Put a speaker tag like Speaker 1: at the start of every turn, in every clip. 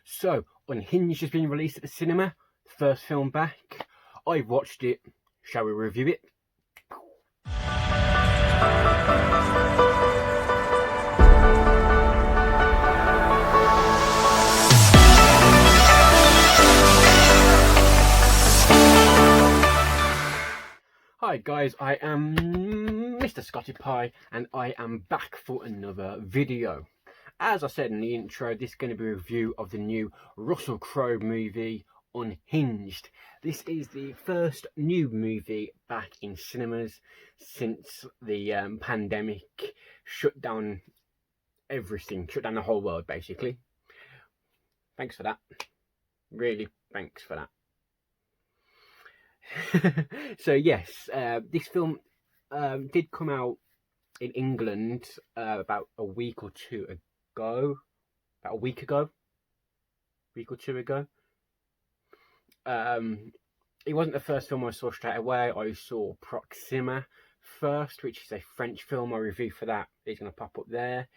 Speaker 1: So, Unhinged has been released at the cinema, first film back. I've watched it. Shall we review it? Hi guys, I am Mr. Scotty Pie and I am back for another video. As I said in the intro, this is going to be a review of the new Russell Crowe movie, Unhinged. This is the first new movie back in cinemas since the pandemic shut down everything, shut down the whole world basically. Thanks for that. Really, thanks for that. So yes, this film did come out in England about a week or two ago. About a week or two ago. It wasn't the first film I saw straight away. I saw Proxima first, which is a French film. My review for that is going to pop up there.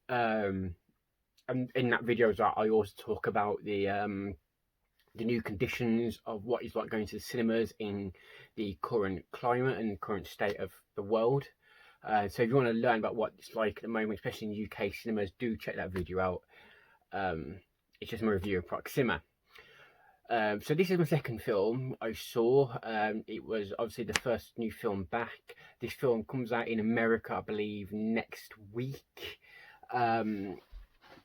Speaker 1: And in that video, I also talk about the new conditions of what it's like going to the cinemas in the current climate and current state of the world. So if you want to learn about what it's like at the moment, especially in UK cinemas, do check that video out. It's just my review of Proxima. So this is my second film I saw. It was obviously the first new film back. This film comes out in America, I believe, next week.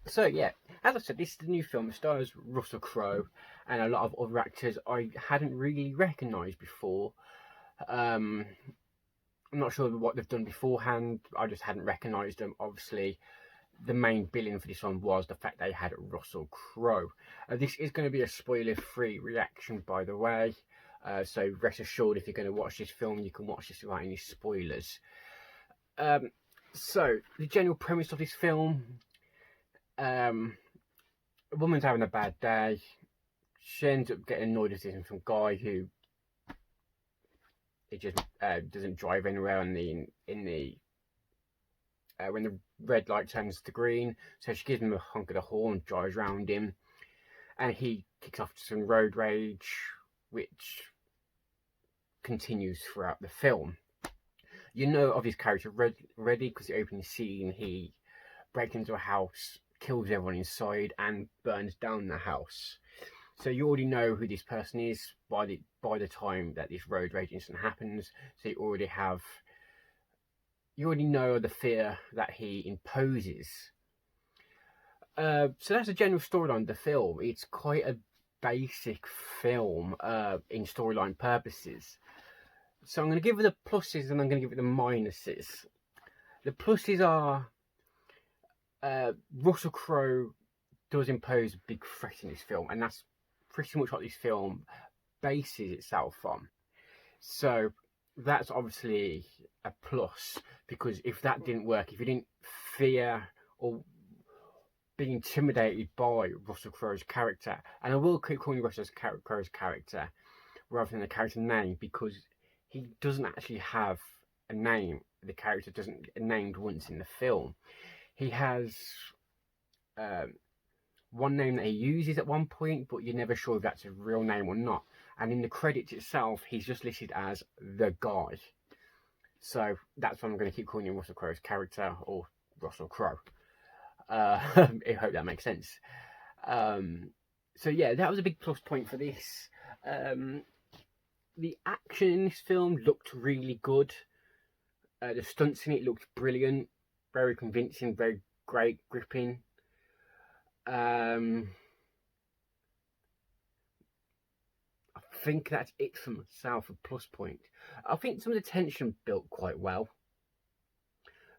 Speaker 1: So yeah, as I said, this is the new film. It stars Russell Crowe and a lot of other actors I hadn't really recognised before. I'm not sure what they've done beforehand. I just hadn't recognised them. Obviously, the main billing for this one was the fact they had Russell Crowe. This is going to be a spoiler-free reaction, by the way. So rest assured, if you're going to watch this film, you can watch this without any spoilers. So the general premise of this film. A woman's having a bad day. She ends up getting annoyed with some guy who just doesn't drive anywhere when the red light turns to green. So she gives him a honk of the horn, drives around him, and he kicks off some road rage, which continues throughout the film. You know of his character already because the opening scene, he breaks into a house, kills everyone inside and burns down the house. So you already know who this person is by the time that this road rage incident happens. So you already know the fear that he imposes. So that's the general storyline of the film. It's quite a basic film in storyline purposes. So I'm going to give it the pluses and I'm going to give it the minuses. The pluses are Russell Crowe does impose a big threat in this film, and that's pretty much what this film bases itself on. So that's obviously a plus, because if that didn't work, if you didn't fear or be intimidated by Russell Crowe's character, and I will keep calling Russell Crowe's character rather than the character name, because he doesn't actually have a name. The character doesn't get named once in the film. He has one name that he uses at one point, but you're never sure if that's a real name or not. And in the credits itself, he's just listed as the guy. So that's why I'm going to keep calling him Russell Crowe's character, or Russell Crowe. I hope that makes sense. So yeah, that was a big plus point for this. The action in this film looked really good. The stunts in it looked brilliant. Very convincing, very great, gripping. I think that's it for myself, a plus point. I think some of the tension built quite well.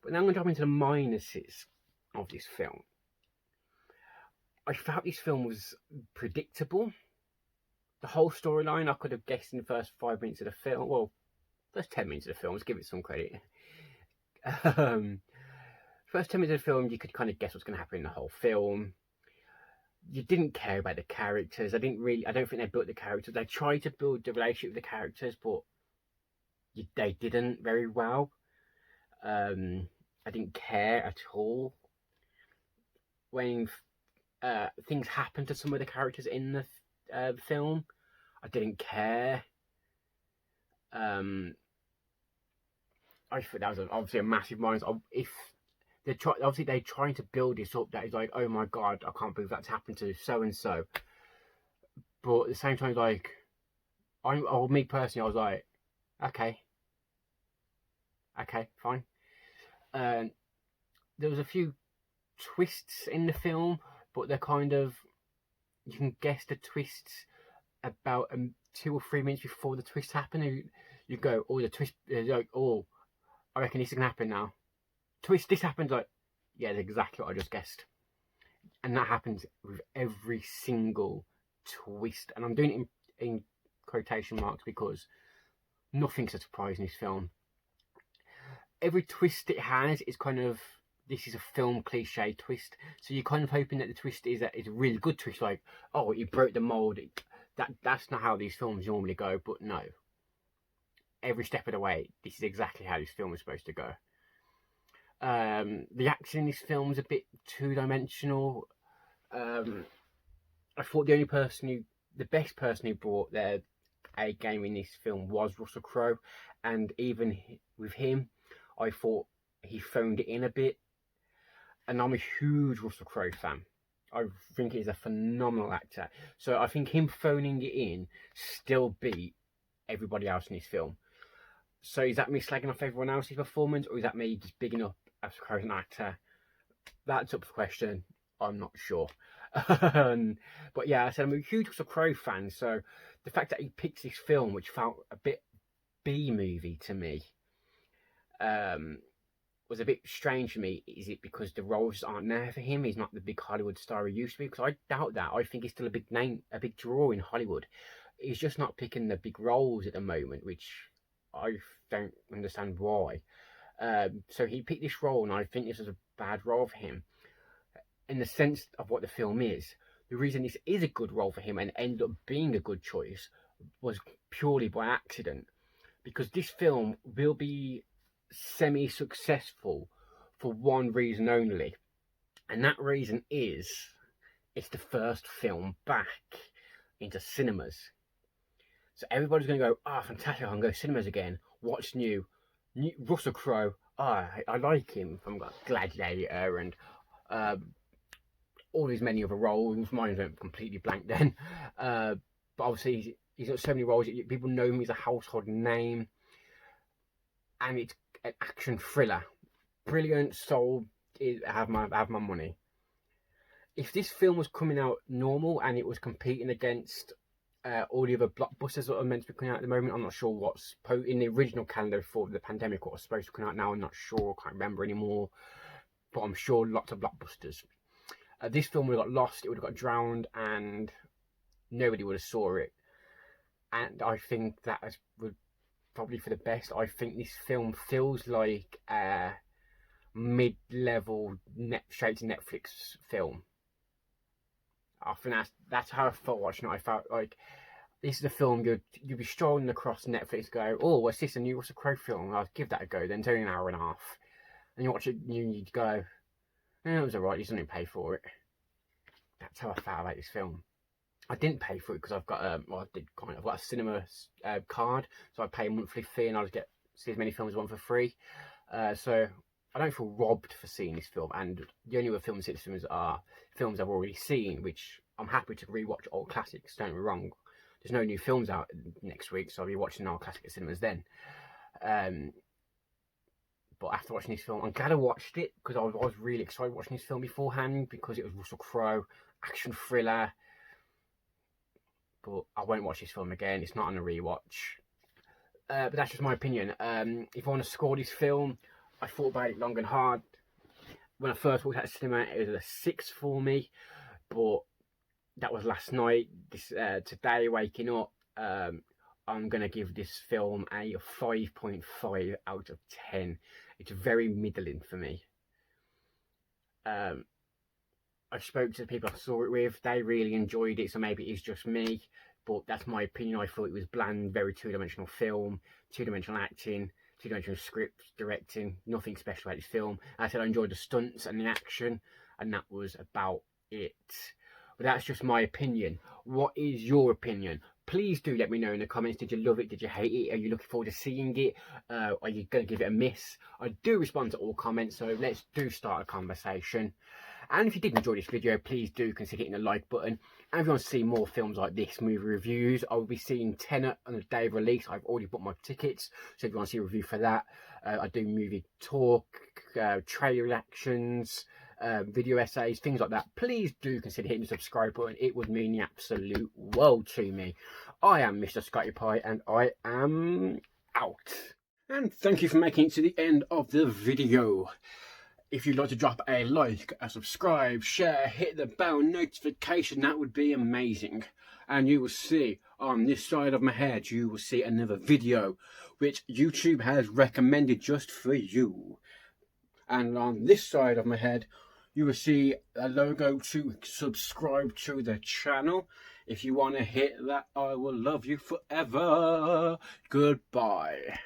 Speaker 1: But now I'm going to drop into the minuses of this film. I felt this film was predictable. The whole storyline I could have guessed in the first 5 minutes of the film. Well, first 10 minutes of the film, let's give it some credit. First 10 minutes of the film, you could kind of guess what's going to happen in the whole film. You didn't care about the characters. I don't think they built the characters. They tried to build the relationship with the characters, but they didn't very well. I didn't care at all. When things happen to some of the characters in the film. I didn't care. I thought that was obviously a massive minus. If they're trying to build this up, that is like, oh my god, I can't believe that's happened to so and so. But at the same time, like, me personally, I was like, okay, fine. There was a few twists in the film, but they're kind of, you can guess the twists about 2 or 3 minutes before the twist happen. You go, oh, the twist, like, oh, I reckon this is gonna happen now. Twist, this happens, like, yeah, that's exactly what I just guessed. And that happens with every single twist. And I'm doing it in quotation marks because nothing's a surprise in this film. Every twist it has is kind of, this is a film cliche twist. So you're kind of hoping that the twist is a really good twist, like, oh, he broke the mold. That's not how these films normally go, but no. Every step of the way, this is exactly how this film is supposed to go. The action in this film is a bit two-dimensional. I thought the best person who brought their A game in this film was Russell Crowe, and even with him, I thought he phoned it in a bit. And I'm a huge Russell Crowe fan. I think he's a phenomenal actor. So I think him phoning it in still beat everybody else in this film. So is that me slagging off everyone else's performance, or is that me just bigging up Russell Crowe as an actor? That's up for question. I'm not sure. But yeah, I said I'm a huge Russell Crowe fan, so the fact that he picked this film, which felt a bit B-movie to me, was a bit strange for me. Is it because the roles aren't there for him? He's not the big Hollywood star he used to be? Because I doubt that. I think he's still a big name, a big draw in Hollywood. He's just not picking the big roles at the moment, which I don't understand why. So he picked this role, and I think this was a bad role for him. In the sense of what the film is, the reason this is a good role for him and ended up being a good choice was purely by accident. Because this film will be semi-successful for one reason only, and that reason is it's the first film back into cinemas. So everybody's going to go, oh, fantastic, I can go to cinemas again. What's new? Russell Crowe, I like him from Gladiator and all his many other roles. Mine went completely blank then. But obviously he's got so many roles that people know him as a household name. And it's an action thriller. Brilliant, sold. I have my money. If this film was coming out normal and it was competing against all the other blockbusters that are meant to be coming out at the moment, I'm not sure what's in the original calendar before the pandemic, what was supposed to come out now. I'm not sure, I can't remember anymore. But I'm sure lots of blockbusters. This film would have got lost, it would have got drowned, and nobody would have saw it. And I think that would probably for the best. I think this film feels like a mid-level straight to Netflix film. I think that's how I felt watching it. I felt like this is a film you'd be strolling across Netflix, go, oh, what's this, a new Russell Crowe film? I'll give that a go. Then it's only an hour and a half, and you watch it, you go, it was alright. You didn't pay for it. That's how I felt about this film. I didn't pay for it because I've got I've got a cinema card, so I pay a monthly fee and I'll just see as many films as I want for free. So I don't feel robbed for seeing this film. And the only other films in cinemas are films I've already seen, which I'm happy to rewatch old classics. Don't get me wrong. There's no new films out next week, so I'll be watching old classic cinemas then. But after watching this film, I'm glad I watched it because I was really excited watching this film beforehand because it was Russell Crowe, action thriller. But I won't watch this film again. It's not on a rewatch. But that's just my opinion. If I want to score this film, I thought about it long and hard. When I first walked out of the cinema, it was a 6 for me. But that was last night. Today, waking up, I'm going to give this film a 5.5 out of 10. It's very middling for me. I spoke to the people I saw it with. They really enjoyed it, so maybe it's just me. But that's my opinion. I thought it was bland, very two-dimensional film, two-dimensional acting, two-dimensional script, directing. Nothing special about this film. I said I enjoyed the stunts and the action, and that was about it. But that's just my opinion. What is your opinion? Please do let me know in the comments. Did you love it? Did you hate it? Are you looking forward to seeing it? Are you going to give it a miss? I do respond to all comments, so let's do start a conversation. And if you did enjoy this video, please do consider hitting the like button. And if you want to see more films like this, movie reviews, I will be seeing Tenet on the day of release. I've already booked my tickets, so if you want to see a review for that, I do movie talk, trailer reactions, video essays, things like that. Please do consider hitting the subscribe button. It would mean the absolute world to me. I am Mr. Scotty Pie, and I am out. And thank you for making it to the end of the video. If you'd like to drop a like, a subscribe, share, hit the bell notification, that would be amazing. And you will see on this side of my head, you will see another video which YouTube has recommended just for you. And on this side of my head, you will see a logo to subscribe to the channel. If you want to hit that, I will love you forever. Goodbye.